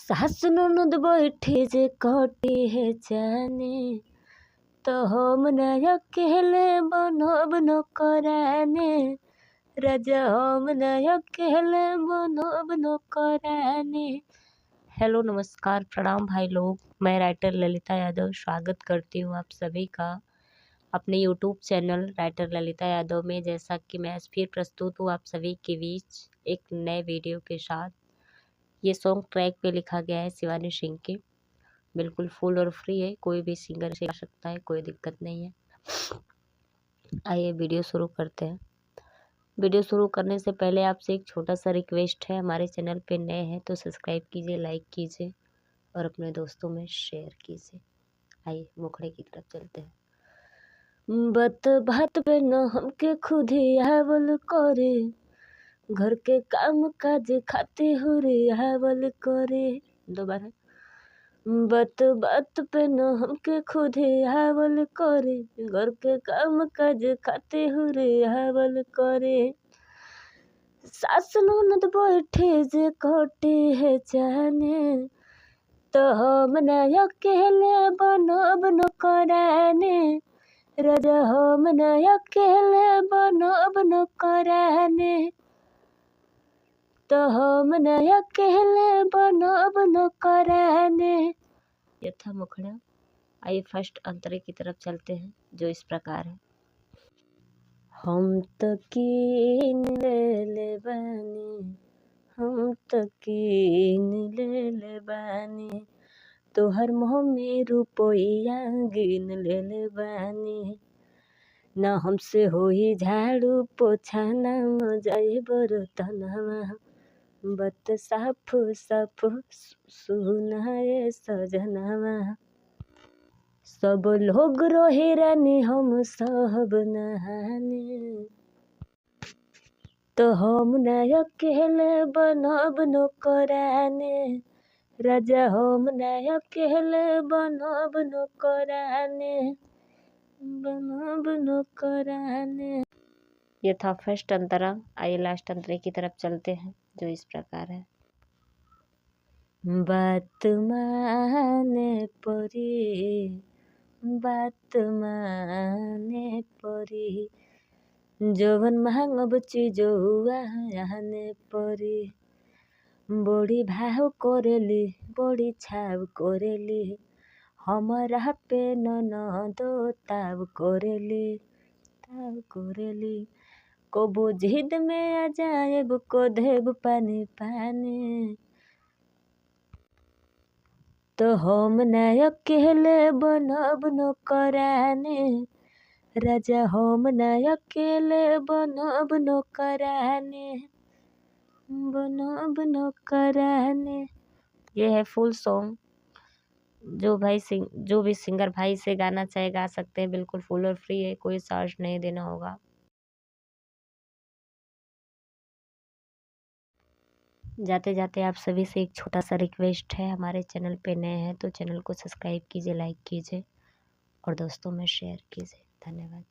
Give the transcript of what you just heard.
सास ननद बैठी जे कटी है जाने, तो हम न अकेले बनब नौकराने। राजा हम न अकेले बनब नौकराने। हेलो नमस्कार प्रणाम भाई लोग, मैं राइटर ललिता यादव स्वागत करती हूँ आप सभी का अपने YouTube channel writer Lalita Yadav में। जैसा कि मैं आज फिर प्रस्तुत हूँ आप सभी के बीच एक नए वीडियो के साथ। ये सॉन्ग ट्रैक पे लिखा गया है शिवानी सिंह के, बिल्कुल फुल और फ्री है, कोई भी सिंगर से गा सकता है, कोई दिक्कत नहीं है। आइए वीडियो शुरू करते हैं। वीडियो शुरू करने से पहले आपसे एक छोटा सा रिक्वेस्ट है, हमारे चैनल पे नए हैं तो सब्सक्राइब कीजिए, लाइक कीजिए और अपने दोस्तों में शेयर कीजिए। आइए मुखड़े की तरफ चलते हैं। बात बात पे न हमके खुद ही आवल करे, घर के काम काज खाते हुए आवल करे। दोबारा। बात बात पे न हमके खुद ही आवल करे, घर के काम काज खाते हुए आवल करे। सास ननद बैठे जे कटे है जाने, तो हम न अकेले बनब नौकराने। राजा हम न अकेले बनब नौकराने, तो हम न अकेले बनब नौकराने। ये था मुखड़ा। आइए फर्स्ट अंतरे की तरफ चलते हैं, जो इस प्रकार है। हम तो कीन ले बानी, हम तो कीन ले बानी, तोहर मम्मी रुपया गिन ले बानी। ना हमसे होई झाड़ू पोछा, ना मजाए बर्तनवा, बत साफ साफ सुनाए सजनवा। सब लोग रोहे रानी हम सब नहाने, तो हम न अकेले बनब नौकराने। राजा हम न अकेले बनब नौकराने, बनब नौकराने। ये था फर्स्ट अंतरा। आइए लास्ट अंतरे की तरफ चलते हैं, जो इस प्रकार है। बात माने परी, बात माने परी, जवन मांगब चीजौआ आने परी। बड़ी भाव करेली, बड़ी छाव करेली, हमरा पे ननदो ताव करेली, ताव करेली। कबो जिद में आ जाएब को देब पानी पानी, तो हम न अकेले बनब नौकराने। राजा हम न अकेले बनब नौकराने, बनब नौकराने। ये है फुल सॉन्ग। जो भी सिंगर भाई से गाना चाहे गा सकते हैं, बिल्कुल फुल और फ्री है, कोई चार्ज नहीं देना होगा। जाते जाते आप सभी से एक छोटा सा रिक्वेस्ट है, हमारे चैनल पे नए हैं तो चैनल को सब्सक्राइब कीजिए, लाइक कीजिए और दोस्तों में शेयर कीजिए। धन्यवाद।